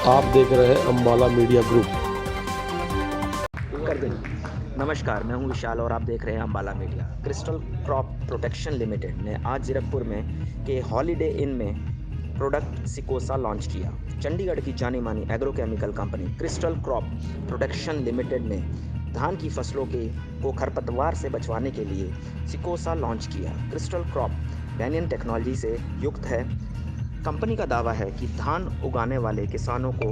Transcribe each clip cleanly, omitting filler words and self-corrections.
आप देख रहे हैं अम्बाला मीडिया ग्रुप। कर दें। नमस्कार, मैं हूं विशाल और आप देख रहे हैं Ambala media. Crystal crop protection limited ने आज जीरकपुर में के हॉलीडे इन में प्रोडक्ट सिकोसा लॉन्च किया। चंडीगढ़ की जानी मानी agrochemical company crystal crop protection limited ने धान की फसलों को खरपतवार से बचवाने के लिए सिकोसा लॉन्च किया। क्रिस्टल क्रॉप बैनियन टेक्नोलॉजी से युक्त है। कंपनी का दावा है कि धान उगाने वाले किसानों को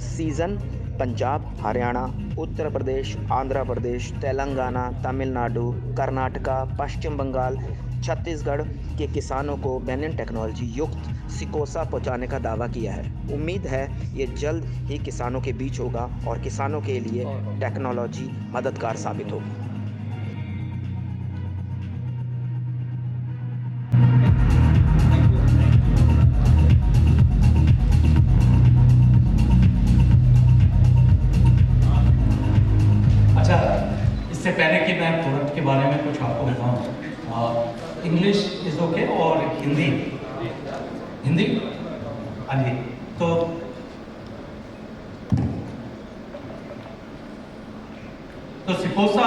सीजन पंजाब, हरियाणा, उत्तर प्रदेश, आंध्र प्रदेश, तेलंगाना, तमिलनाडु, कर्नाटका, पश्चिम बंगाल, छत्तीसगढ़ के किसानों को बैनियन टेक्नोलॉजी युक्त सिकोसा पहुंचाने का दावा किया है। उम्मीद है ये जल्द ही किसानों के बीच होगा और किसानों के लिए टेक्नोलॉजी मददगार साबित होगी। इससे पहले कि मैं प्रोडक्ट के बारे में कुछ आपको बताऊं, इंग्लिश इज ओके और हिंदी हाँ जी। तो सिकोसा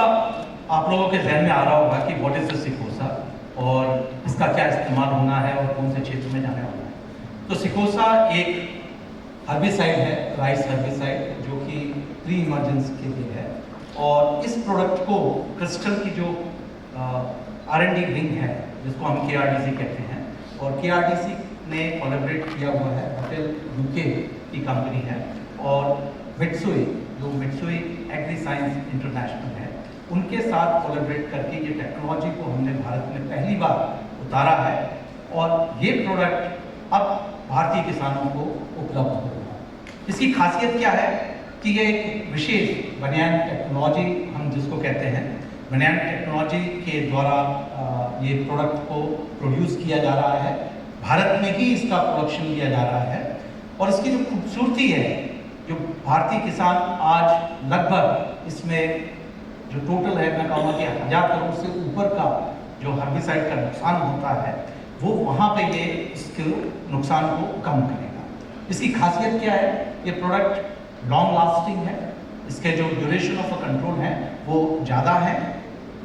आप लोगों के जहन में आ रहा होगा कि व्हाट इज द सिकोसा और इसका क्या इस्तेमाल होना है और कौन से क्षेत्र में जाने वाला है। तो सिकोसा एक हर्बिसाइड है, राइस हर्बिसाइड, जो कि प्री इमर्जेंस के लिए है। और इस प्रोडक्ट को क्रिस्टल की जो R&D विंग है, जिसको हम KRDC कहते हैं, और KRDC ने कोलैबोरेट किया हुआ है, होटल UK की कंपनी है, और मित्सुई जो मित्सुई एग्री साइंस इंटरनेशनल है, उनके साथ कोलैबोरेट करके ये टेक्नोलॉजी को हमने भारत में पहली बार उतारा है। और ये प्रोडक्ट अब भारतीय किसानों को उपलब्ध होगा। इसकी खासियत क्या है कि ये एक विशेष बनियान टेक्नोलॉजी हम जिसको कहते हैं, बनियान टेक्नोलॉजी के द्वारा ये प्रोडक्ट को प्रोड्यूस किया जा रहा है। भारत में ही इसका प्रोडक्शन किया जा रहा है। और इसकी जो खूबसूरती है, जो भारतीय किसान आज लगभग इसमें जो टोटल है, मैं कहूँगा कि 1000 करोड़ से ऊपर का जो हर्बिसाइड का नुकसान होता है, वो वहाँ पे ये इसके नुकसान को कम करेगा। इसकी खासियत क्या है, ये प्रोडक्ट लॉन्ग लास्टिंग है, इसके जो ड्यूरेशन ऑफ कंट्रोल है वो ज़्यादा है,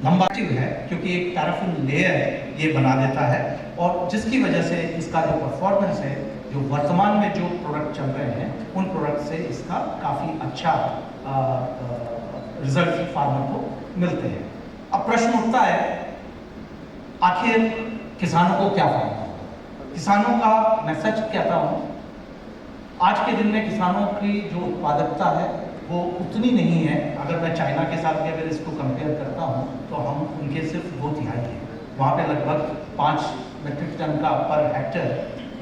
लंबा है, क्योंकि एक पैराफिन लेयर ये बना देता है, और जिसकी वजह से इसका जो परफॉर्मेंस है, जो वर्तमान में जो प्रोडक्ट चल रहे हैं, उन प्रोडक्ट से इसका काफ़ी अच्छा रिजल्ट फार्मर को मिलते हैं। अब प्रश्न उठता है, आखिर किसानों को क्या फायदा होगा? किसानों का मैं सच कहता हूँ, आज के दिन में किसानों की जो उत्पादकता है वो उतनी नहीं है। अगर मैं चाइना के साथ भी अगर इसको कंपेयर करता हूँ तो हम उनके सिर्फ 2/3 हैं। वहाँ पे लगभग 5 मेट्रिक टन का पर हेक्टेयर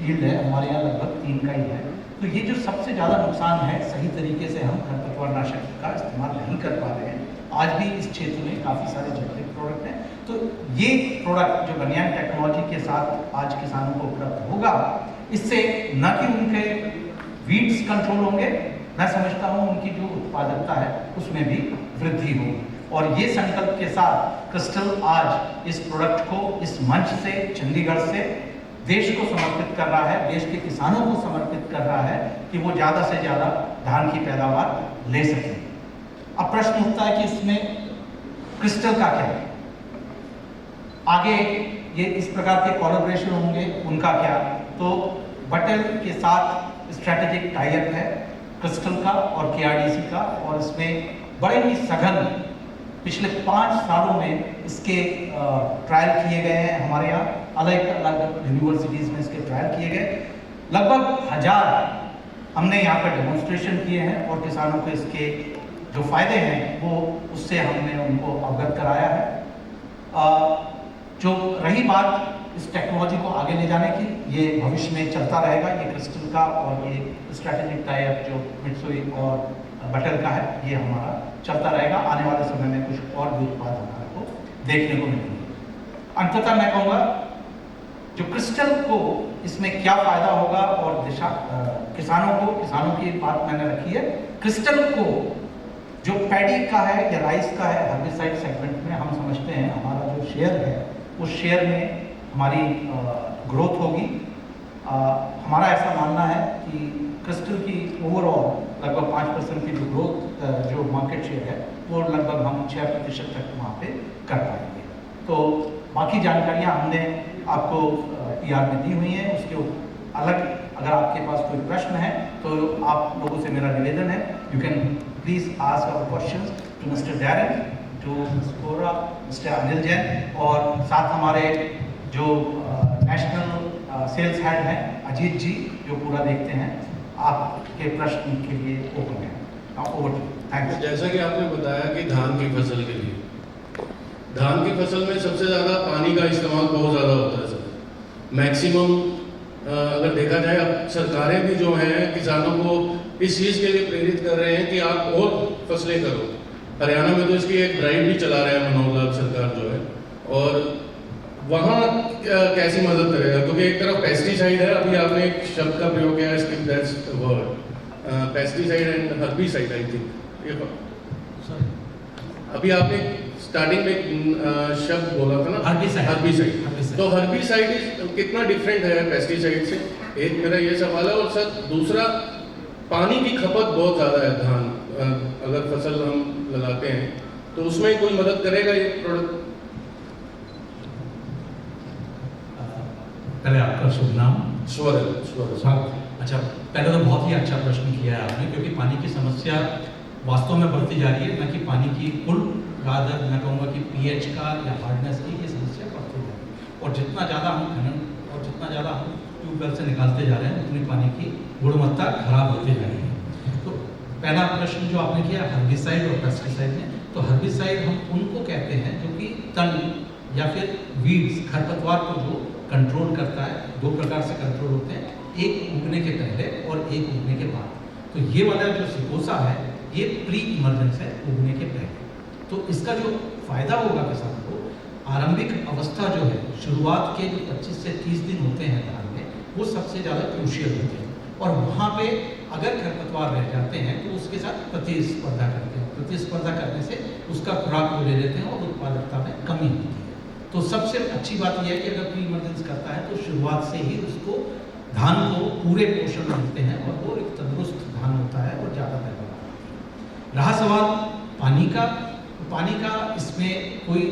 यील्ड है, हमारे यहाँ लगभग 3 का ही है। तो ये जो सबसे ज़्यादा नुकसान है, सही तरीके से हम खरपतवारनाशक का इस्तेमाल नहीं कर पा रहे हैं। आज भी इस क्षेत्र में काफ़ी सारे जेनेरिक प्रोडक्ट हैं। तो ये प्रोडक्ट जो बनियान टेक्नोलॉजी के साथ आज किसानों को उपलब्ध होगा, इससे न कि उनके वीड्स कंट्रोल होंगे, मैं समझता हूँ उनकी जो उत्पादकता है उसमें भी वृद्धि होगी। और ये संकल्प के साथ क्रिस्टल आज इस प्रोडक्ट को इस मंच से, चंडीगढ़ से देश को समर्पित कर रहा है, देश के किसानों को समर्पित कर रहा है कि वो ज़्यादा से ज़्यादा धान की पैदावार ले सकें। अब प्रश्न उठता है कि इसमें क्रिस्टल का क्या है, आगे ये इस प्रकार के कोलैबोरेशन होंगे, उनका क्या? तो बटल के साथ स्ट्रैटेजिक टाइप है क्रिस्टल का और KRDC का, और इसमें बड़े ही सघन पिछले 5 सालों में इसके ट्रायल किए गए हैं। हमारे यहाँ अलग अलग यूनिवर्सिटीज़ में इसके ट्रायल किए गए, लगभग 1000 हमने यहाँ पर डेमोन्स्ट्रेशन किए हैं, और किसानों को इसके जो फायदे हैं वो उससे हमने उनको अवगत कराया है। जो रही बात इस टेक्नोलॉजी को आगे ले जाने की, ये भविष्य में चलता रहेगा। ये क्रिस्टल का और ये स्ट्रैटेजिक टाइप जो मित्सुई और बटल का है, ये हमारा चलता रहेगा। आने वाले समय में कुछ और भी उत्पाद हमारे को देखने को मिलेंगे। अंततः मैं कहूँगा, जो क्रिस्टल को इसमें क्या फायदा होगा और दिशा किसानों की बात मैंने रखी है। क्रिस्टल को जो पैडी का है या राइस का है, हर्बिसाइड सेगमेंट में हम समझते हैं हमारा जो शेयर है, उस शेयर में हमारी ग्रोथ होगी। हमारा ऐसा मानना है कि क्रिस्टल की ओवरऑल लगभग 5% की जो ग्रोथ जो मार्केट शेयर है वो लगभग हम 6% तक वहाँ पे कर पाएंगे। तो बाकी जानकारियाँ हमने आपको PR में दी हुई हैं। उसके अलग अगर आपके पास कोई प्रश्न है तो आप लोगों से मेरा निवेदन है, you can please ask our questions to mister Darren, to mister Kora, mister Anil Jain, और साथ हमारे जो नेशनल सेल्स हेड हैं अजीत जी जो पूरा देखते हैं, आपके प्रश्न के लिए ओपन है। Over to, thank you. जैसा कि आपने बताया कि धान की फसल के लिए, धान की फसल में सबसे ज़्यादा पानी का इस्तेमाल बहुत ज़्यादा होता है सर। मैक्सिमम अगर देखा जाए, अब सरकारें भी जो हैं किसानों को इस चीज़ के लिए प्रेरित कर रहे हैं कि आप और फसलें करो। हरियाणा में तो इसकी एक ड्राइव भी चला रहे हैं मनोहर लाल सरकार जो है, और वहाँ कैसी मदद करेगा? क्योंकि एक तरफ पेस्टिसाइड है, अभी आपने एक शब्द का प्रयोग किया है, skip that word, pesticide and herbicide, I think अभी आपने स्टार्टिंग में शब्द बोला था ना, हर्बिसाइड। तो हर्बिसाइड कितना डिफरेंट है पेस्टिसाइड से? एक मेरा ये सवाल है। और सर दूसरा, पानी की खपत बहुत ज़्यादा है धान अगर फसल हम लगाते हैं तो उसमें कोई मदद करेगा ये प्रोडक्ट? पहले आपका शुभ नाम? स्वरल। अच्छा, पहले तो बहुत ही अच्छा प्रश्न किया है आपने, क्योंकि पानी की समस्या वास्तव में बढ़ती जा रही है, न कि पानी की कुल रादर मैं कहूँगा कि pH का या हार्डनेस की ये समस्या बढ़ती जा रही है। और जितना ज़्यादा हम खनन और जितना ज़्यादा हम ट्यूबवेल से निकालते जा रहे हैं उतनी पानी की गुणवत्ता खराब होती जा रही है। तो पहला प्रश्न जो आपने किया हर्बिसाइड और पेस्टिसाइड में, तो हर्बिसाइड हम उनको कहते हैं जो कि तन या फिर वीड्स, खरपतवार को जो कंट्रोल करता है। दो प्रकार से कंट्रोल होते हैं, एक उगने के पहले और एक उगने के बाद। तो ये वाला जो सिकोसा है ये प्री इमरजेंस है, उगने के पहले। तो इसका जो फायदा होगा किसान को, आरंभिक अवस्था जो है, शुरुआत के जो 25 से 30 दिन होते हैं धान में, वो सबसे ज़्यादा क्रूशियल होते हैं। और वहाँ पे अगर खरपतवार रह जाते हैं तो उसके साथ प्रतिस्पर्धा करते हैं। प्रतिस्पर्धा करने से उसका खुराक वो ले लेते हैं और उत्पादकता में कमी होती है। तो सबसे अच्छी बात यह है कि अगर प्री इमरजेंस करता है तो शुरुआत से ही उसको धान को पूरे पोषण मिलते हैं और वो एक तंदुरुस्त धान होता है और ज़्यादा पैदावार। रहा सवाल पानी का, पानी का इसमें कोई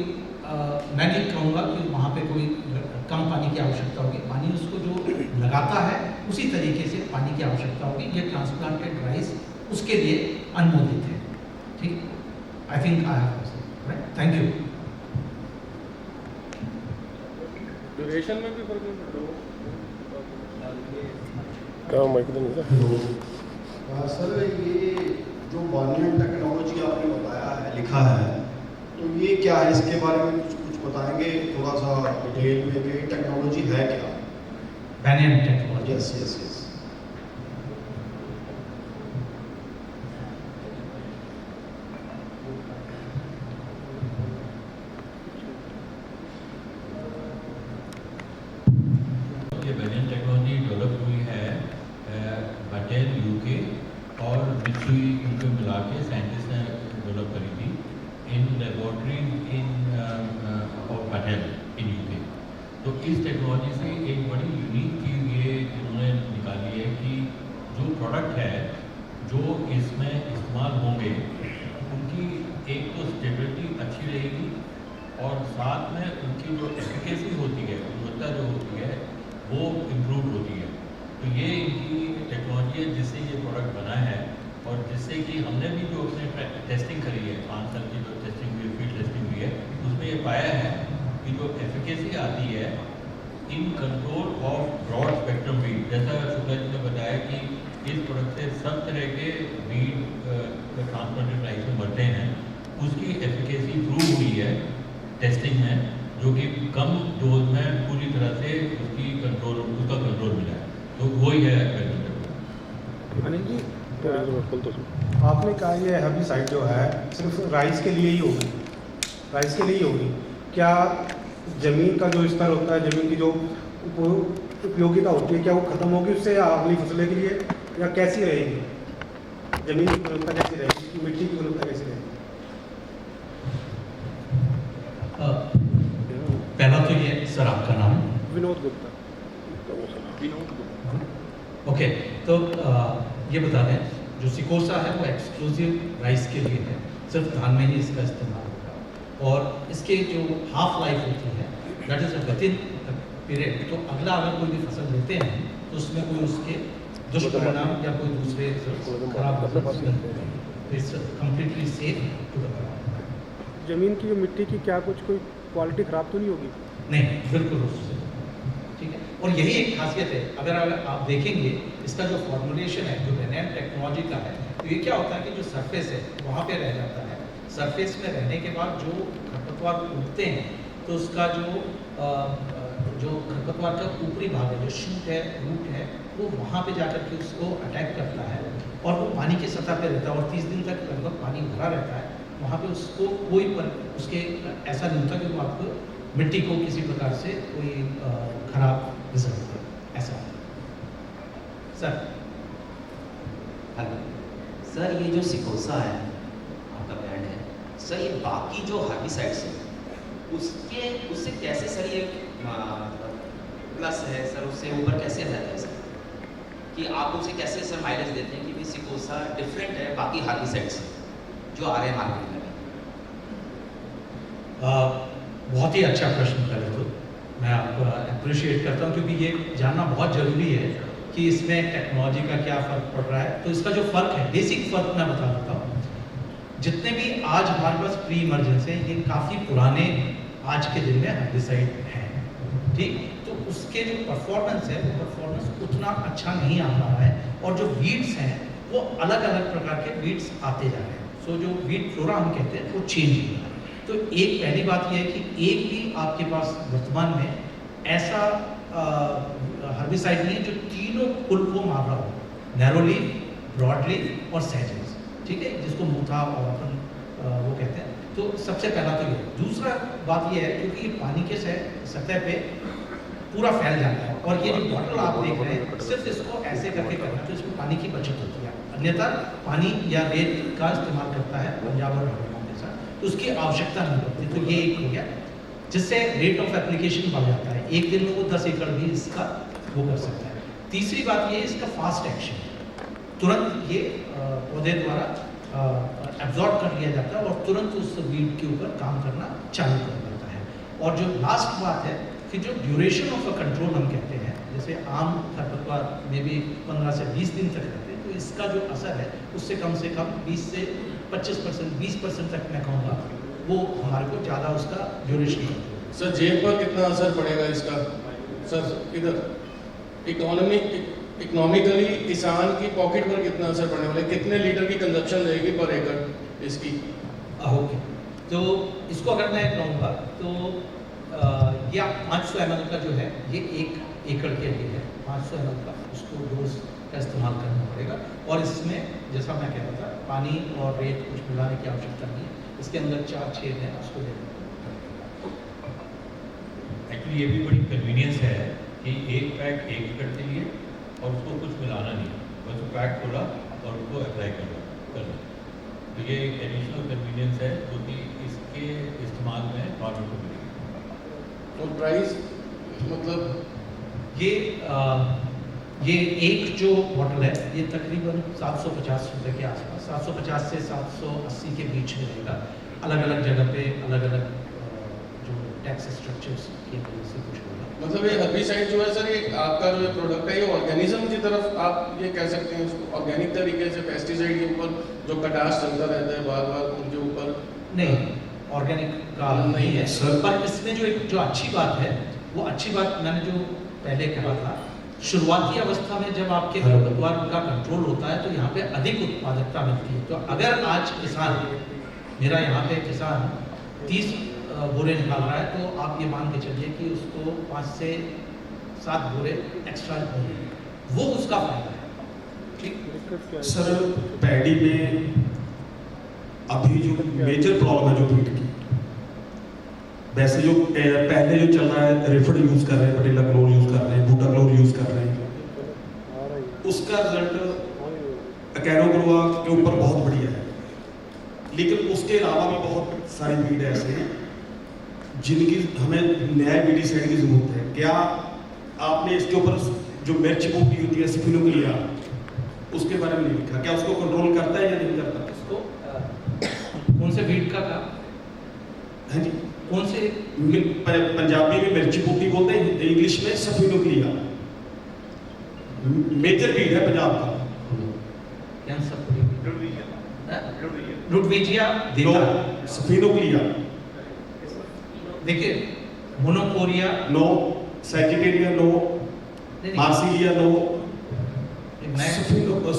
मैं नहीं कहूँगा कि वहाँ पे कोई कम पानी की आवश्यकता होगी। पानी उसको जो लगाता है उसी तरीके से पानी की आवश्यकता होगी। ये ट्रांसप्लांटेड राइस उसके लिए अनुमोदित है। ठीक, I think I have right. Thank you. Duration में भी फर्क नहीं पड़ता? सर ये जो बानियन टेक्नोलॉजी आपने बताया है, लिखा है, तो ये क्या है? इसके बारे में कुछ बताएंगे थोड़ा सा डिटेल में कि टेक्नोलॉजी है क्या? Banyan technology, yes yes yes. Banyan technology develop हुई है बटेल यूके और मित्सुई इनको मिला के साइंटिस्ट ने डेवलप करी थी in laboratory in बटेल in UK. तो इस टेक्नोलॉजी से एक बड़ी यूनिक चीज़ ये इन्होंने निकाली है कि जो प्रोडक्ट है जो इसमें इस्तेमाल होंगे उनकी एक तो स्टेबिलिटी अच्छी रहेगी और साथ में उनकी जो एफिकेसी होती है, गुणवत्ता जो होती है वो इम्प्रूव होती है। तो ये इनकी टेक्नोलॉजी है जिससे ये प्रोडक्ट बना है और जिससे कि हमने भी जो अपने टेस्टिंग करी है, 5 साल की जो टेस्टिंग हुई, फील्ड टेस्टिंग हुई है, उसमें ये पाया है कि जो एफिकेसी आती है in control of broad spectrum weed, जैसा शुक्ला जी ने बताया कि इस प्रोडक्ट से सब तरह के वीड ट्रांसप्लांटेड राइस में बढ़ते हैं, उसकी एफिकेसी प्रूव हुई है टेस्टिंग में, जो कि कम डोज में पूरी तरह से उसका कंट्रोल मिला है। तो वही है अनिल जी, आपने कहा ये हर्बिसाइड जो है सिर्फ राइस के लिए ही होगी, राइस के लिए ही होगी। क्या ज़मीन का जो स्तर होता है, ज़मीन की जो उपयोगिता होती है, क्या वो ख़त्म होगी उससे या अगली फसलें के लिए, या कैसी रहेगी? ज़मीन की गुणवत्ता कैसी रहेगी, मिट्टी की गुणवत्ता कैसी रहेगी? पहला तो ये सर आपका नाम? विनोद गुप्ता। ओके, तो ये बता दें, जो सिकोसा है वो एक्सक्लूसिव राइस के लिए है, सिर्फ धान में ही इसका इस्तेमाल होगा और इसके जो हाफ लाइफ होती है that is a with in period. तो अगला अगर कोई भी फसल लेते हैं तो उसमें कोई उसके दुष्परिणाम या कोई दूसरे खराब completely safe to the crop. ज़मीन की जो मिट्टी की क्या कुछ कोई क्वालिटी ख़राब तो नहीं होगी? नहीं, बिल्कुल उससे ठीक है। और यही एक खासियत है, अगर आप देखेंगे इसका जो फॉर्मुलेशन है जो नैनो टेक्नोलॉजी का है, तो ये क्या होता है कि जो सरफेस है वहाँ पे रह जाता है। सरफेस में रहने के बाद जो खरपतवार उगते हैं तो उसका जो खरपतवार का ऊपरी भाग है, जो शूट है, रूट है, वो वहाँ पे जाकर के उसको अटैक करता है और वो पानी की सतह पे रहता है और 30 दिन तक लगभग पानी भरा रहता है। वहाँ पे उसको उसके ऐसा नहीं होता कि वो आपको मिट्टी को किसी प्रकार से कोई खराब रिजल्ट दे, ऐसा। सर हेलो सर, ये जो सिकोसा है आपका ब्रांड है सर, ये बाकी जो हर्बिसाइड्स है उससे कैसे सर ये प्लस है सर, उससे ऊपर कैसे रहता है सर, कि आप उसे कैसे सर माइलेज देते हैं कि भी सिकोसा डिफरेंट है बाकी हर्बिसाइड से जो आ रहे हैं मार्केट में? बहुत ही अच्छा प्रश्न करे, तो मैं आपको अप्रिशिएट करता हूँ क्योंकि ये जानना बहुत ज़रूरी है कि इसमें टेक्नोलॉजी का क्या फ़र्क पड़ रहा है। तो इसका जो फ़र्क है, बेसिक फ़र्क मैं बता देता हूँ। जितने भी आज हमारे पास प्री इमर्जेंस हैं, ये काफ़ी पुराने आज के दिन में हर्बिसाइड हैं, ठीक। तो उसके जो परफॉर्मेंस है वो परफॉर्मेंस उतना अच्छा नहीं आ पा रहा है और जो वीड्स हैं वो अलग अलग प्रकार के वीड्स आते जा रहे हैं। सो जो वीड फ्लोरा हम कहते हैं वो चेंज हो रहा है। तो एक पहली बात यह है कि एक भी आपके पास वर्तमान में ऐसा हर्बिसाइड नहीं है जो तीनों कुल को मार रहा हो, नैरो लीफ, ब्रॉड लीफ और सैजेस, ठीक है, जिसको मुथा और अपन वो कहते हैं। तो सबसे पहला तो ये। दूसरा बात ये है क्योंकि ये पानी के सतह पे पूरा फैल जाता है और ये जो बॉटल आप देख रहे हैं सिर्फ इसको ऐसे करके करना तो इसमें पानी की बचत होती है, अन्यथा पानी या रेत का इस्तेमाल करता है पंजाब और हरियाणा के साथ, तो उसकी आवश्यकता नहीं पड़ती। तो ये एक हो गया जिससे रेट ऑफ एप्लीकेशन बढ़ जाता है, एक दिन में वो 10 एकड़ भी इसका वो कर सकता है। तीसरी बात ये इसका फास्ट एक्शन, तुरंत ये पौधे द्वारा एब्जॉर्ब कर लिया जाता है और तुरंत उस वीड के ऊपर काम करना चालू कर देता है। और जो लास्ट बात है कि जो ड्यूरेशन ऑफ अ कंट्रोल हम कहते हैं, जैसे आम खरपतवार में भी 15 से 20 दिन तक रहते हैं, तो इसका जो असर है उससे कम 20 से 25%, 20% तक मैं कहूँगा वो हमारे को ज़्यादा उसका ड्यूरेशन है। सर जेब पर कितना असर पड़ेगा इसका? सर इधर इकोनॉमिकली किसान की पॉकेट पर कितना असर पड़ने वाला है? कितने लीटर की कंजप्शन रहेगी पर एकड़ इसकी? ओके, तो इसको अगर मैं कहूँगा तो ये 500 ml का जो है ये 1 एकड़ के लिए है, 500 ml का उसको डोज का इस्तेमाल करना पड़ेगा। और इसमें जैसा मैं कह रहा था पानी और रेत कुछ मिलाने की आवश्यकता नहीं है, इसके अंदर 4 छेद हैं उसको देना। एक्चुअली ये भी बड़ी कन्वीनियंस है कि एक पैक 1 एकड़ के लिए और उसको कुछ मिलाना नहीं, बस पैक खोला और उसको अप्लाई करना। तो ये एक एडिशनल कन्वीनियंस है जो कि इसके इस्तेमाल में फार्मर को मिलेगी। और प्राइस मतलब ये एक जो बॉटल है ये तकरीबन 750 रुपये के आसपास, 750 से 780 के बीच में रहेगा। अलग अलग जगह पे अलग अलग जो टैक्स स्ट्रक्चर्स की वजह से कुछ होगा। मतलब ये हर्बिसाइड जो है सर, ये आपका जो प्रोडक्ट है ये ऑर्गेनिज्म की तरफ आप ये कह सकते हैं उसको, ऑर्गेनिक तरीके से पेस्टिसाइड के ऊपर जो कटास चलता रहता है बार बार उनके ऊपर नहीं, ऑर्गेनिक का नहीं है सर। पर इसमें जो एक जो अच्छी बात है, वो अच्छी बात मैंने जो पहले कहा था, शुरुआती अवस्था में जब आपके खरपतवार का कंट्रोल होता है तो यहाँ पे अधिक उत्पादकता मिलती है। तो अगर आज किसान, मेरा यहाँ पे किसान 30 बोरे निकाल रहा है तो आप ये मान के चलिए कि उसको 5 से 7 बोरे एक्स्ट्रा होंगे, वो उसका फायदा है, ठीक। सर पैडी में अभी जो मेजर प्रॉब्लम है जो फीड की, वैसे जो पहले जो चल रहा है रेफड यूज़ कर रहे हैं, पटेला क्लोर यूज़ कर रहे हैं, बूटा क्लोर यूज़ कर रहे हैं, उसका रिजल्ट अकैनोग्रोआ के ऊपर बहुत बढ़िया है। लेकिन उसके अलावा भी बहुत सारी बीड ऐसे हैं जिनकी हमें नया बीडिसाइड की ज़रूरत है। क्या आपने आपने इसके ऊपर जो मिर्च बूटी होती है स्पिनोक्लिया, उसके बारे में नहीं लिखा, क्या उसको कंट्रोल करता है या नहीं करता? इसको कौन से वीट का कहा? हाँ जी, कौन से? पंजाबी में मिर्ची बूटी बोलते हैं, इंग्लिश में स्पिनोक्लिया। मेजर वीट है पंजाब का। लुडविजिया देता है। स्पिनोक्लिया देखिए, मोनोकोरिया नो, सैजिटेरिया नो, मार्सिलिया नो,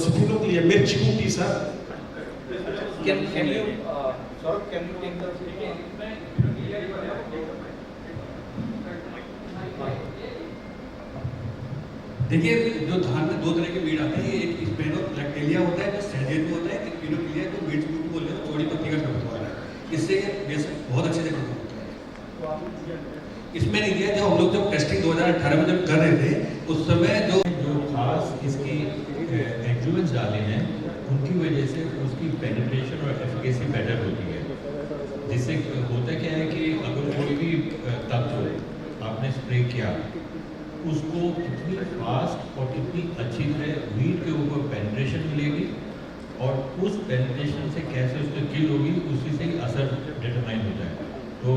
स्पिनोक्लिया मिर्ची बूटी sir. can you Saurabh, can you take the देखिए, जो धान में दो तरह के बीड़ आते हैं, एक स्पेनोलैक्टेलिया होता है जो सहजन में होता है, एक स्पिनोक्लिया जो बीज बूटी बोलते हैं, चौड़ी पत्ती का खरपतवार है। इससे बेसन बहुत अच्छे से कंट्रोल होता है। इसमें नहीं दिया, जब हम लोग जब टेस्टिंग 2018 में जब कर रहे थे, उस समय जो खास इसकी एडजुवेंट्स डाले हैं, उनकी वजह से उसकी पेनिट्रेशन और एफिकेसी बेटर होती है। जिससे होता क्या है कि अगर कोई भी तत्व आपने स्प्रे किया, उसको कितनी फास्ट और कितनी अच्छी तरह वीट के ऊपर पेनिट्रेशन मिलेगी और उस पेनिट्रेशन से कैसे उसको किल होगी, उसी से ही असर डिटरमाइन होता है। तो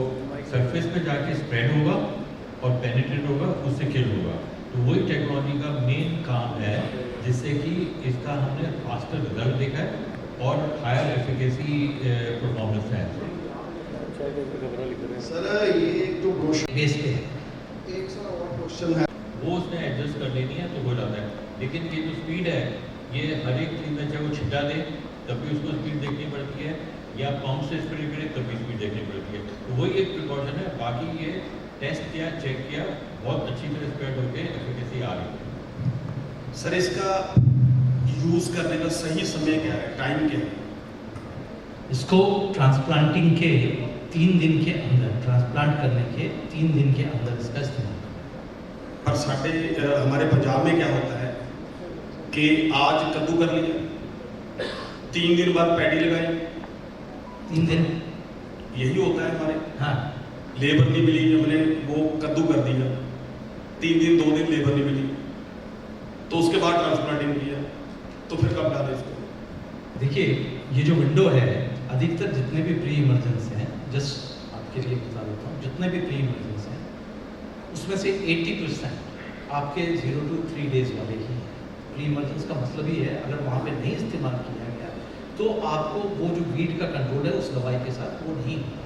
सरफेस पे जाके स्प्रेड होगा और पेनिट्रेट होगा, उससे किल होगा। तो वही टेक्नोलॉजी का मेन काम है, जिससे कि इसका हमने फास्टर रिजल्ट देखा है और हायर एफिकेसी परफॉर्मेंस है। सर ये जो बेस पे है, एक सर और क्वेश्चन है, वो उसने एडजस्ट कर लेनी है तो हो जाता है। लेकिन ये जो स्पीड है, ये हर एक चीज़ में चाहे वो छिटा दे तब भी उसको स्पीड देखनी पड़ती है, या पंप से स्प्रे करे तब भी स्पीड देखनी पड़ती है। तो वही एक प्रिकॉशन है। बाकी ये टेस्ट किया, चेक किया, बहुत अच्छी तरह स्प्रेड होकर एफिकेसी आ रही है। सर इसका यूज करने का सही समय क्या है, टाइम क्या है? इसको ट्रांसप्लांटिंग के 3 दिन के अंदर, ट्रांसप्लांट करने के 3 दिन के अंदर इसका इस्तेमाल। पर हमारे पंजाब में क्या होता है कि आज कद्दू कर लिया, 3 दिन बाद पैडी लगाई, 3 दिन यही होता है हमारे। हाँ, लेबर नहीं मिली, हमने वो कद्दू कर दिया, 3 दिन 2 दिन लेबर नहीं मिली, तो उसके बाद ट्रांसप्लांटिंग किया, तो फिर कब डालें इसको? देखिए, ये जो विंडो है, अधिकतर जितने भी प्री इमरजेंस हैं, जस्ट आपके लिए बता देता हूँ, जितने भी प्री इमरजेंस हैं, उसमें से 80% आपके 0 to 3 डेज वाले ही हैं। प्री इमरजेंस का मतलब ही है, अगर वहाँ पे नहीं इस्तेमाल किया गया तो आपको वो जो वीट का कंट्रोल है उस दवाई के साथ वो नहीं होगा।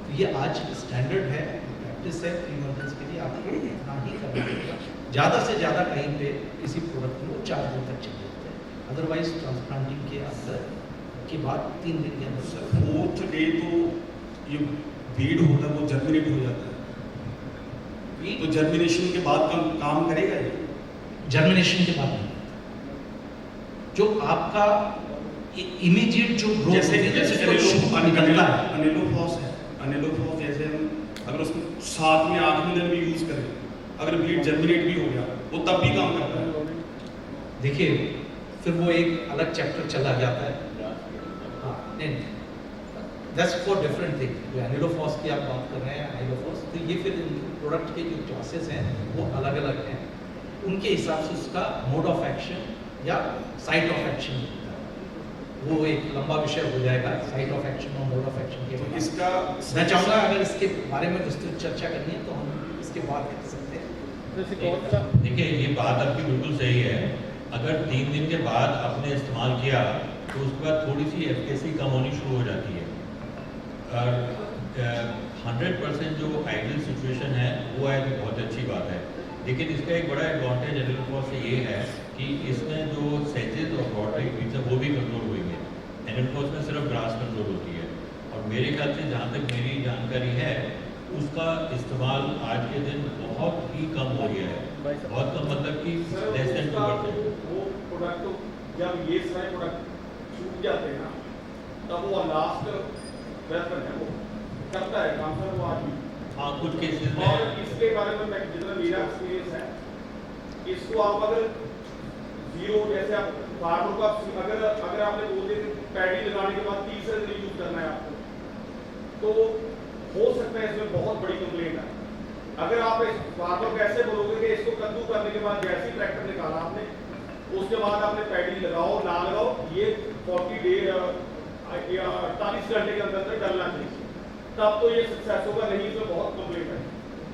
तो ये आज स्टैंडर्ड है, प्रैक्टिस है प्री इमरजेंस के लिए, आपको इतना ही करना होगा। ज़्यादा से ज़्यादा कहीं पे किसी प्रोडक्ट में वो 4 दिन तक चल जाते हैं, अदरवाइज ट्रांसप्लांटिंग के अंदर के बाद 3 दिन के अंदर। 4th डे तो ये बीड होता है वो जर्मिनेट हो जाता है, तो जर्मिनेशन के बाद काम करेगा ये? जर्मिनेशन के बाद नहीं, जो आपका इमीडिएट जो ग्रोथ जैसे निकलता है, अनिलोफॉस है, अनिलोफॉस जैसे हम अगर उसको 7 में 8 दिन भी यूज करें, अगर बीड जर्मिनेट भी हो गया, वो तब भी काम करता है। देखिए फिर वो एक अलग चैप्टर चला जाता है। हाँ, नहीं, दैट्स फॉर डिफरेंट थिंग। जो एनिलोफॉस की आप बात कर रहे हैं, एनिलोफॉस, तो ये फिर प्रोडक्ट के जो क्लासेस हैं वो अलग अलग हैं, उनके हिसाब से उसका मोड ऑफ एक्शन या साइट ऑफ एक्शन होता है। वो एक लंबा विषय हो जाएगा, साइट ऑफ एक्शन और मोड ऑफ एक्शन के। तो इसका मैं चाहूँगा अगर इसके बारे में विस्तृत चर्चा करनी है तो हम इसके बाद कर सकते हैं। देखिए, ये बात आपकी बिल्कुल सही है। अगर 3 दिन के बाद आपने इस्तेमाल किया तो उसके बाद थोड़ी सी एफिकेसी कम होनी शुरू हो जाती है, और 100% जो आइडियल सिचुएशन है वो है तो बहुत अच्छी बात है। लेकिन इसका एक बड़ा एडवांटेज एनिलोफॉस से ये है कि इसमें जो सेजेस और ब्रॉडलाइट बीट्स है वो भी कंट्रोल हुई है। एनिलोफॉस में सिर्फ ग्रास कंट्रोल होती है, और मेरे ख्याल से जहाँ तक मेरी जानकारी है उसका इस्तेमाल आज के दिन बहुत ही कम हो गया है। बहुत कम मतलब कि लेस देन 2%। वो प्रोडक्ट जब ये सारे प्रोडक्ट छूट जाते हैं ना, तब वो लास्ट वेपन है, वो करता है काम सर वो आदमी। हाँ, कुछ केसेस में। और इसके बारे में मैं जितना मेरा एक्सपीरियंस है, इसको आप अगर जीरो जैसे आप फार्मर को अगर आपने बोल दिया कि पैडी लगाने के बाद 30 दिन यूज करना है आपको, तो हो सकता है इसमें बहुत बड़ी कंप्लेंट है। अगर आप इस फार्मर को ऐसे बोलोगे कि इसको कद्दू का के बाद जैसे ही ट्रैक्टर निकाला आपने, उसके बाद आपने पैडी लगाओ ना लगाओ, ये 48 घंटे के अंदर डलना चाहिए, तब तो ये सक्सेस होगा, नहीं इसमें बहुत कंप्लीट है।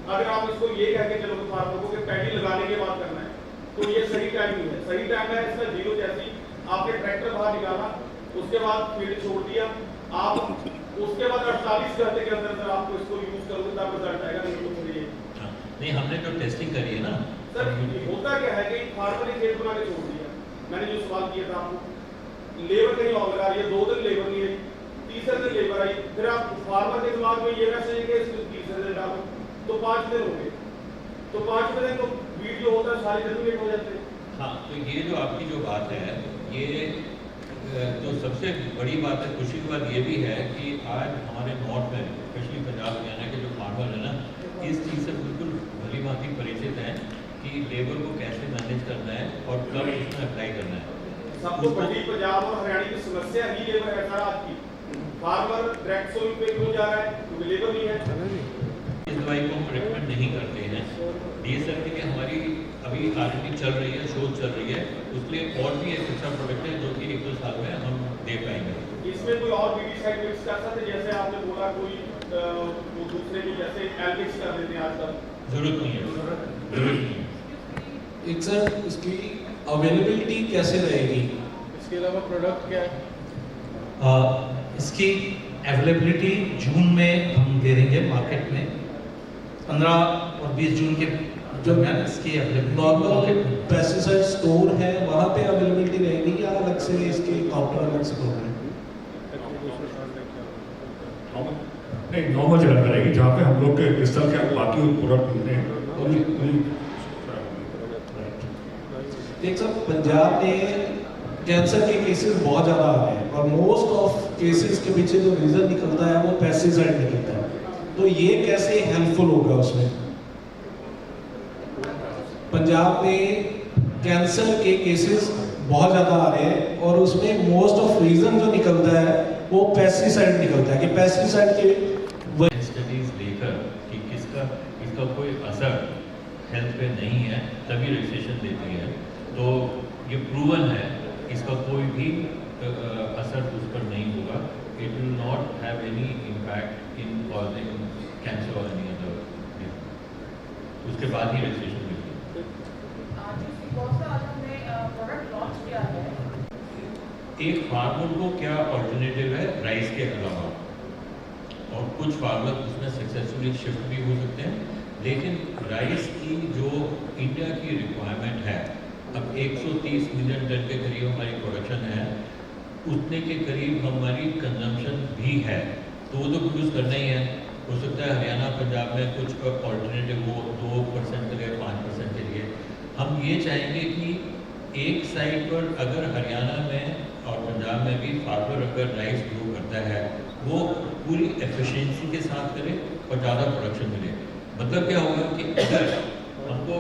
अगर आप इसको ये कह के चलो फार्मर को कि पैडी लगाने के बाद करना है, तो ये सही टाइम नहीं है। सही टाइम है इसका जीरो, जैसी आपने ट्रैक्टर बाहर निकाला, उसके बाद फील्ड छोड़ दिया, आप उसके बाद 48 घंटे के अंदर आपको इसको यूज करोगे तब रिजल्ट आएगा, नहीं तो फिर ये नहीं, हमने जो टेस्टिंग करी है ना सर, होता क्या है कि फार्मर ने खेत बना के छोड़ दिया। मैंने जो सवाल किया था आपको, लेबर कहीं और लगा रही है, 2 दिन लेबर नहीं आई, तीसरे दिन लेबर आई, फिर आप फार्मर के दिमाग में ये मैसेज है कि तीसरे दिन डालो, तो 5 दिन हो गए, तो 5वें दिन तो वीट जो होता है सारे दिन लेट हो जाते हैं। हाँ, तो ये जो आपकी जो बात है, ये जो सबसे बड़ी बात है, खुशी की बात ये भी है कि आज हमारे नॉर्थ में, स्पेशली पंजाब हरियाणा के जो फार्मर है ना, इस चीज़ से बिल्कुल भली भांति परिचित हैं कि लेबर को कैसे मैनेज करना है और कब इसमें अप्लाई करना है। सबसे बड़ी पंजाब और हरियाणा की समस्या ही लेबर है सर आज की। फार्मर डायरेक्ट सोइल पे क्यों जा रहा है? क्योंकि लेबर नहीं है। इस दवाई को हम रिकमेंड नहीं करते हैं। DSRT की हमारी अभी R&D चल रही है, शोध चल रही है, उसके लिए और भी एक अच्छा प्रोडक्ट है जो कि 1-2 साल में हम दे पाएंगे। इसमें कोई और बीडी साइड मिक्स कर सकते हैं, जैसे आपने बोला कोई वो दूसरे की जैसे एल्बिक्स कर देते हैं आजकल? जरूरत नहीं है, जरूरत नहीं है। एक सर, इसकी अवेलेबिलिटी कैसे रहेगी? इसके अलावा प्रोडक्ट क्या है? इसकी अवेलेबिलिटी जून में हम दे देंगे मार्केट में, 15 और 20 जून के दरमियान इसकी नॉर्मल पेस्टिसाइड स्टोर है वहाँ पे अवेलेबिलिटी रहेगी या अलग से इसके काउंटर अलग से खोलना है? नहीं, नॉर्मल जगह पे रहेगी जहाँ पे हम लोग के क्रिस्टल के बाकी प्रोडक्ट मिलते हैं। एक सर, पंजाब में कैंसर के केसेस बहुत ज़्यादा आ रहे हैं और मोस्ट ऑफ केसेस के पीछे जो रीज़न निकलता है वो पेस्टिसाइड निकलता है, तो ये कैसे हेल्पफुल होगा उसमें? पंजाब में कैंसर के केसेस बहुत ज़्यादा आ रहे हैं और उसमें मोस्ट ऑफ रीज़न जो निकलता है वो पेस्टिसाइड निकलता है कि पेस्टिसाइड के स्टडीज लेकर कि इसका कोई असर हेल्थ पे नहीं है तभी रजिस्ट्रेशन देती है, तो ये प्रूवन है, इसका कोई भी असर उस पर नहीं होगा। It will not have any impact in causing cancer और एनी अदर, उसके बाद ही रजिस्ट्रेशन मिलती है। एक फार्मर को क्या ऑल्टरनेटिव है राइस के अलावा, और कुछ फार्मर उसमें सक्सेसफुली शिफ्ट भी हो सकते हैं, लेकिन राइस की जो इंडिया की रिक्वायरमेंट है, अब 130 मिलियन टन के करीब हमारी प्रोडक्शन है, उतने के करीब हमारी कंजम्पशन भी है, तो वो तो प्रोड्यूस करना ही है। हो सकता है हरियाणा पंजाब में कुछ ऑल्टरनेटिव हो 2% के लिए, 5% के लिए। हम ये चाहेंगे कि एक साइड पर अगर हरियाणा में और पंजाब में भी फार्मर अगर राइस ग्रो करता है, वो पूरी एफिशिएंसी के साथ करे और ज़्यादा प्रोडक्शन मिले। मतलब क्या होगा कि अगर हमको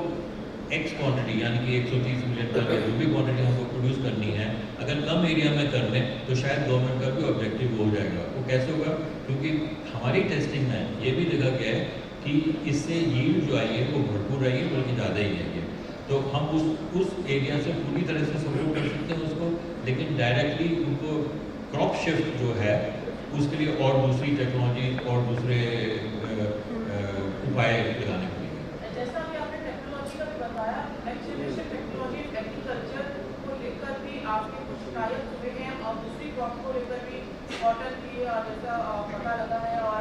एक्स क्वांटिटी यानी कि 130 मिलियन टन की जो भी क्वांटिटी हमको प्रोड्यूस करनी है, अगर कम एरिया में कर लें तो शायद गवर्नमेंट का भी ऑब्जेक्टिव हो जाएगा। वो कैसे होगा? क्योंकि हमारी टेस्टिंग में ये भी देखा गया है कि इससे यील्ड जो आई है वो भरपूर आई है, बल्कि ज़्यादा ही आई है। तो हम उस एरिया से पूरी तरह से सपोर्ट कर सकते हैं उसको, लेकिन डायरेक्टली उनको क्रॉप शिफ्ट जो है उसके लिए और दूसरी टेक्नोलॉजी और दूसरे उपाय लगाने पड़ेंगे। जैसा कि आपने टेक्नोलॉजी का भी बताया, नेक्स्ट जनरेशन टेक्नोलॉजी एग्रीकल्चर को लेकर भी आपके कुछ शिकायत हुए हैं और दूसरी क्रॉप को लेकर भी कॉटन की जैसा पता लगा है और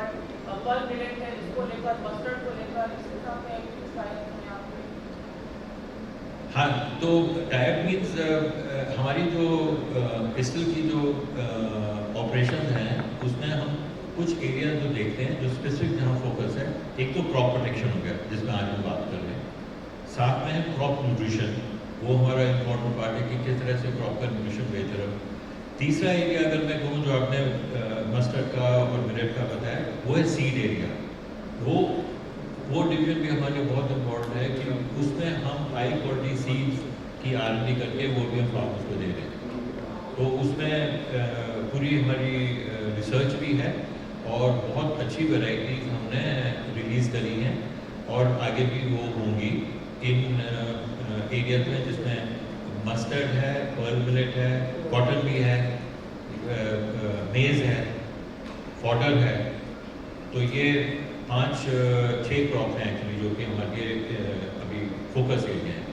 पर्ल मिलेट है इसको लेकर, मस्टर्ड को लेकर, इसके साथ में शिकायत हुई है आपको? हाँ, तो टाइप मीन्स हमारी जो क्रिस्टल की जो ऑपरेशन हैं उसमें हम कुछ एरिया जो देखते हैं जो स्पेसिफिक जहाँ फोकस है, एक तो क्रॉप प्रोटेक्शन हो गया जिसमें आज हम बात कर रहे हैं, साथ में है क्रॉप न्यूट्रिशन, वो हमारा इम्पोर्टेंट पार्ट है कि किस तरह से क्रॉप का न्यूट्रिशन बेहतर हो। तीसरा एरिया अगर मैं कहूँ जो आपने मस्टर्ड का और मिलेट का बताया, वो है सीड एरिया। वो डिवीजन भी हमारे लिए बहुत इम्पोर्टेंट है कि उसमें हम हाई क्वालिटी सीड्स की R&D करके वो भी हम फार्मर्स को दे रहे हैं। तो उसमें पूरी हमारी रिसर्च भी है और बहुत अच्छी वैरायटीज हमने रिलीज़ करी हैं और आगे भी वो होंगी इन मटीरियल हैं जिसमें मस्टर्ड है, पर्ल मिलेट है, कॉटन भी है, मेज़ है, फॉडर है। तो ये 5-6 क्रॉप हैं एक्चुअली जो कि हमारे अभी फोकस एरिया है।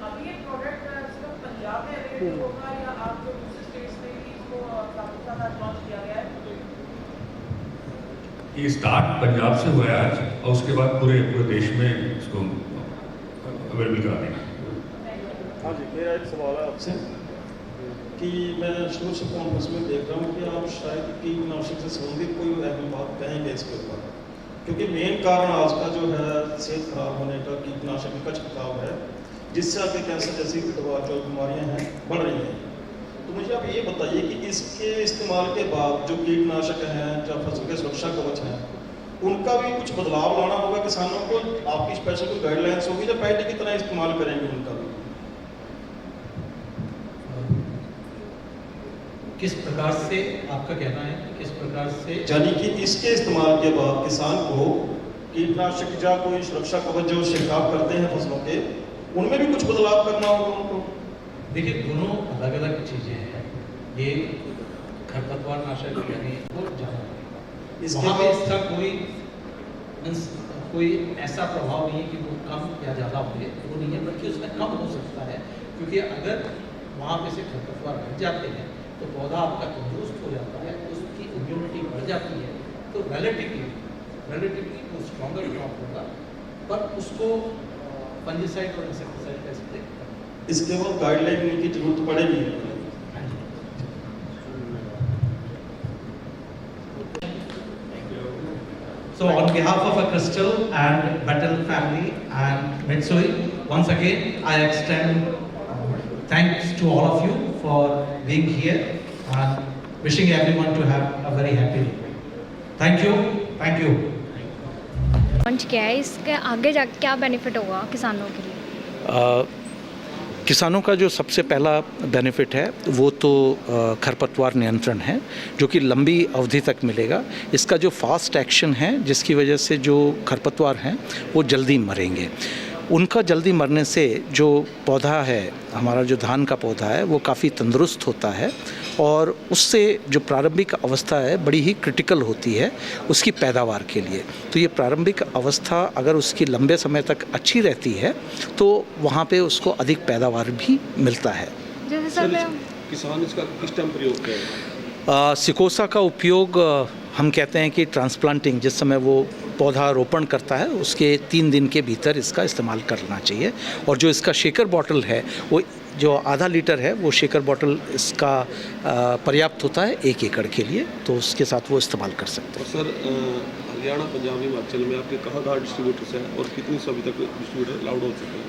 अभी ये प्रोडक्ट सिर्फ पंजाब में अवेलेबल होगा या आप जो दूसरे स्टेट्स में भी इसको साथ लॉन्च किया गया है? ये स्टार्ट पंजाब से हुआ है आज, और उसके बाद पूरे देश में इसको अवेलेबल करा देंगे। हाँ जी, मेरा एक सवाल है आपसे कि मैं शुरू से कॉन्फ्रेंस में देख रहा हूँ कि आप शायद कीटनाशक से संबंधित कोई अहम बात कहेंगे इसके ऊपर, क्योंकि मेन कारण आज का जो है सेहत खराब होने का कीटनाशक का छिड़काव है, जिससे आपके कैंसर जैसी जो बीमारियाँ हैं बढ़ रही हैं। तो मुझे आप ये बताइए कि इसके इस्तेमाल के बाद जो कीटनाशक हैं, जो फसल के सुरक्षा कवच हैं, उनका भी कुछ बदलाव लाना होगा किसानों को। आपकी स्पेशल कोई गाइडलाइंस होगी जो पहले की तरह इस्तेमाल करेंगे उनका भी? किस प्रकार से आपका कहना है कि किस प्रकार से, यानी कि इसके इस्तेमाल के बाद किसान को कीटनाशक या कोई सुरक्षा कवच जो छिड़काव करते हैं फसलों के, उनमें भी कुछ बदलाव करना होगा उनको? देखिए दोनों अलग अलग चीज़ें हैं। ये खरपतवार नाशक यानी वो जाना वहाँ पे इसका कोई ऐसा प्रभाव नहीं है कि वो कम या ज़्यादा होंगे, वो नहीं है, बल्कि उसमें कम हो सकता है, क्योंकि अगर वहाँ पे से खरपतवार हट जाते हैं तो पौधा आपका तंदुरुस्त हो जाता है, उसकी इम्यूनिटी बढ़ जाती है, तो रिलेटिवली वो स्ट्रॉन्गर क्रॉप होगा, पर उसको फंजीसाइड और इंसेक्टिसाइड का स्प्रे करना। इसके बाद गाइडलाइन की जरूरत पड़ेगी। So on behalf of Crystal and Battle family and Mitsui, once again I extend thanks to all of you for being here and wishing everyone to have a very happy day. Thank you. Thank you. Launch किया है, इसके आगे जाके क्या benefit होगा किसानों के लिए? किसानों का जो सबसे पहला बेनिफिट है वो तो खरपतवार नियंत्रण है, जो कि लंबी अवधि तक मिलेगा। इसका जो फास्ट एक्शन है, जिसकी वजह से जो खरपतवार हैं वो जल्दी मरेंगे। उनका जल्दी मरने से जो पौधा है, हमारा जो धान का पौधा है, वो काफ़ी तंदुरुस्त होता है, और उससे जो प्रारंभिक अवस्था है बड़ी ही क्रिटिकल होती है उसकी पैदावार के लिए। तो ये प्रारंभिक अवस्था अगर उसकी लंबे समय तक अच्छी रहती है तो वहाँ पे उसको अधिक पैदावार भी मिलता है। किसान इसका किस टाइम प्रयोग करें? सिकोसा का उपयोग हम कहते हैं कि ट्रांसप्लांटिंग, जिस समय वो पौधा रोपण करता है उसके 3 दिन के भीतर इसका इस्तेमाल करना चाहिए। और जो इसका शेकर बॉटल है, वो जो आधा लीटर है, वो शेकर बॉटल इसका पर्याप्त होता है 1 एकड़ के लिए, तो उसके साथ वो इस्तेमाल कर सकते हैं। सर, हरियाणा, पंजाब, हिमाचल में आपके कहाँ डिस्ट्रीब्यूटर्स हैं और कितनी सभी तक डिस्ट्रीब्यूटर अलाउड हो चुके हैं?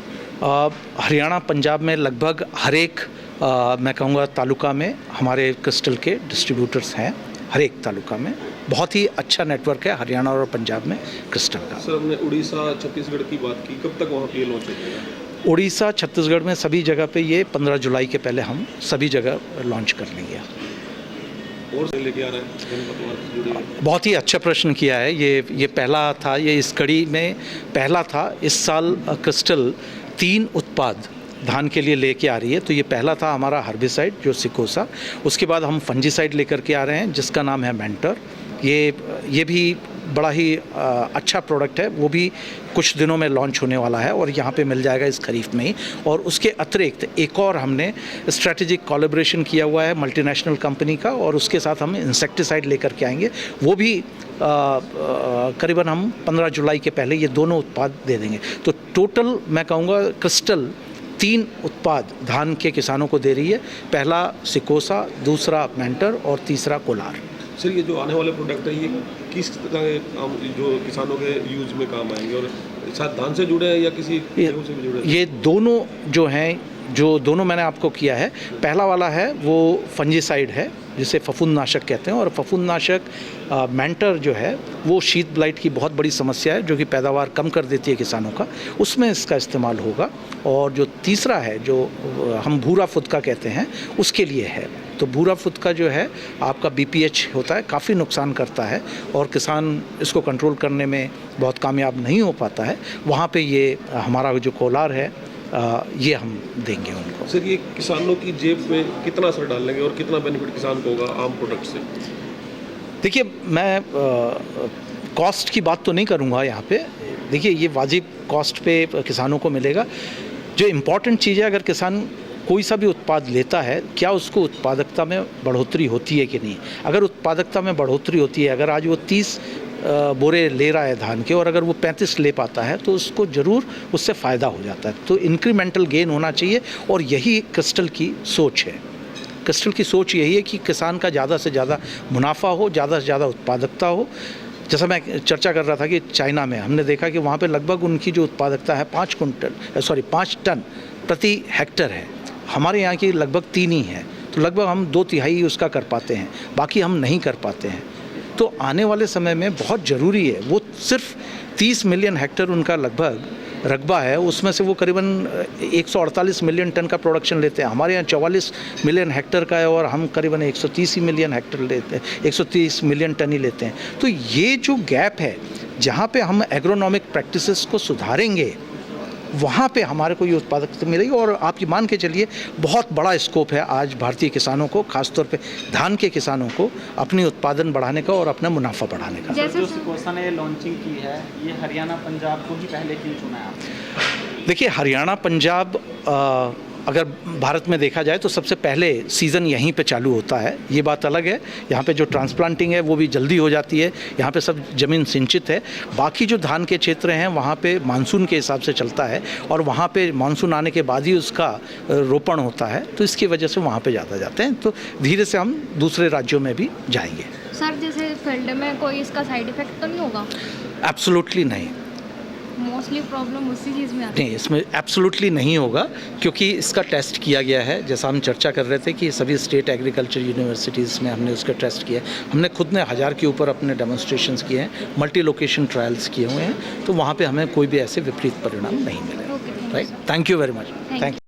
हरियाणा, पंजाब में लगभग हर एक मैं कहूँगा तालुका में हमारे क्रिस्टल के डिस्ट्रीब्यूटर्स हैं। हर एक तालुका में बहुत ही अच्छा नेटवर्क है हरियाणा और पंजाब में क्रिस्टल का। सर, हमने उड़ीसा, छत्तीसगढ़ की बात की, कब तक वहाँ पे लॉन्च हो जाएगा? उड़ीसा, छत्तीसगढ़ में सभी जगह पे ये 15 जुलाई के पहले हम सभी जगह लॉन्च कर लेंगे। और से लेके आ रहे हैं? बहुत ही अच्छा प्रश्न किया है। ये पहला था, ये इस कड़ी में पहला था। इस साल क्रिस्टल 3 उत्पाद धान के लिए लेके आ रही है। तो ये पहला था हमारा हर्बिसाइड जो सिकोसा, उसके बाद हम फंजीसाइड लेकर के आ रहे हैं जिसका नाम है मेंटर। ये भी बड़ा ही अच्छा प्रोडक्ट है, वो भी कुछ दिनों में लॉन्च होने वाला है और यहाँ पे मिल जाएगा इस खरीफ में ही। और उसके अतिरिक्त एक और हमने स्ट्रैटेजिक कोलैबोरेशन किया हुआ है मल्टीनेशनल कंपनी का, और उसके साथ हम इंसेक्टिसाइड लेकर के आएंगे। वो भी करीबन हम 15 जुलाई के पहले ये दोनों उत्पाद दे देंगे। तो टोटल मैं कहूँगा क्रिस्टल 3 उत्पाद धान के किसानों को दे रही है। पहला सिकोसा, दूसरा मेंटर और तीसरा कोलार। सर, ये जो आने वाले प्रोडक्ट है, ये किस तरह के जो किसानों के यूज में काम आएंगे, और साथ धान से जुड़े हैं या किसी गेहूं से भी जुड़े हैं? ये दोनों जो हैं, जो दोनों मैंने आपको किया है। पहला वाला है वो फंजीसाइड है जिसे फफूंदनाशक कहते हैं, और फफूंदनाशक मेंटर जो है वो शीत ब्लाइट की बहुत बड़ी समस्या है जो कि पैदावार कम कर देती है किसानों का, उसमें इसका इस्तेमाल होगा। और जो तीसरा है जो हम भूरा फुदका कहते हैं उसके लिए है। तो भूरा फुदका जो है आपका BPH होता है, काफ़ी नुकसान करता है और किसान इसको कंट्रोल करने में बहुत कामयाब नहीं हो पाता है। वहाँ पे ये हमारा जो कोलार है ये हम देंगे उनको। सर ये किसानों की जेब में कितना असर डालेंगे और कितना बेनिफिट किसान को होगा आम प्रोडक्ट से? देखिए, मैं कॉस्ट की बात तो नहीं करूँगा यहाँ पे। देखिए, ये वाजिब कॉस्ट पे किसानों को मिलेगा। जो इम्पॉर्टेंट चीज़ है, अगर किसान कोई सा भी उत्पाद लेता है, क्या उसको उत्पादकता में बढ़ोतरी होती है कि नहीं। अगर उत्पादकता में बढ़ोतरी होती है, अगर आज वो 30 बोरे ले रहा है धान के और अगर वो 35 ले पाता है तो उसको ज़रूर उससे फ़ायदा हो जाता है। तो इंक्रीमेंटल गेन होना चाहिए और यही क्रिस्टल की सोच है। क्रिस्टल की सोच यही है कि किसान का ज़्यादा से ज़्यादा मुनाफा हो, ज़्यादा से ज़्यादा उत्पादकता हो। जैसा मैं चर्चा कर रहा था कि चाइना में हमने देखा कि वहाँ पे लगभग उनकी जो उत्पादकता है 5 टन प्रति हेक्टर है। हमारे यहाँ की लगभग 3 ही है, तो लगभग हम 2/3 उसका कर पाते हैं, बाकी हम नहीं कर पाते हैं। तो आने वाले समय में बहुत ज़रूरी है, वो सिर्फ 30 मिलियन हेक्टर उनका लगभग रकबा है, उसमें से वो करीबन 148 मिलियन टन का प्रोडक्शन लेते हैं। हमारे यहाँ 44 मिलियन हेक्टर का है और हम करीबन 130 मिलियन हेक्टर लेते हैं, 130 मिलियन टन ही लेते हैं। तो ये जो गैप है, जहाँ पे हम एग्रोनॉमिक प्रैक्टिसेस को सुधारेंगे, वहाँ पे हमारे को ये उत्पादकता मिलेगी। और आप ये मान के चलिए, बहुत बड़ा स्कोप है आज भारतीय किसानों को, खासतौर पे धान के किसानों को अपनी उत्पादन बढ़ाने का और अपना मुनाफा बढ़ाने का। जो सिकोसा ने लॉन्चिंग की है, ये हरियाणा पंजाब को ही पहले क्यों चुना है आपने? देखिए, हरियाणा पंजाब अगर भारत में देखा जाए तो सबसे पहले सीज़न यहीं पे चालू होता है, ये बात अलग है। यहाँ पे जो ट्रांसप्लांटिंग है वो भी जल्दी हो जाती है, यहाँ पे सब ज़मीन सिंचित है। बाकी जो धान के क्षेत्र हैं वहाँ पे मानसून के हिसाब से चलता है और वहाँ पे मानसून आने के बाद ही उसका रोपण होता है, तो इसकी वजह से वहाँ पे ज़्यादा जाते हैं। तो धीरे से हम दूसरे राज्यों में भी जाएंगे। सर, जैसे फील्ड में कोई इसका साइड इफेक्ट तो नहीं होगा? एब्सोल्युटली नहीं। मोस्टली प्रॉब्लम उसी चीज़ में आती है। नहीं, इसमें एब्सोल्युटली नहीं होगा, क्योंकि इसका टेस्ट किया गया है। जैसा हम चर्चा कर रहे थे कि सभी स्टेट एग्रीकल्चर यूनिवर्सिटीज़ में हमने उसका टेस्ट किया है। हमने खुद ने 1000 के ऊपर अपने डेमोन्स्ट्रेशंस किए हैं, मल्टी लोकेशन ट्रायल्स किए हुए हैं, तो वहाँ पे हमें कोई भी ऐसे विपरीत परिणाम नहीं मिले। Right, thank you very much. Thank you.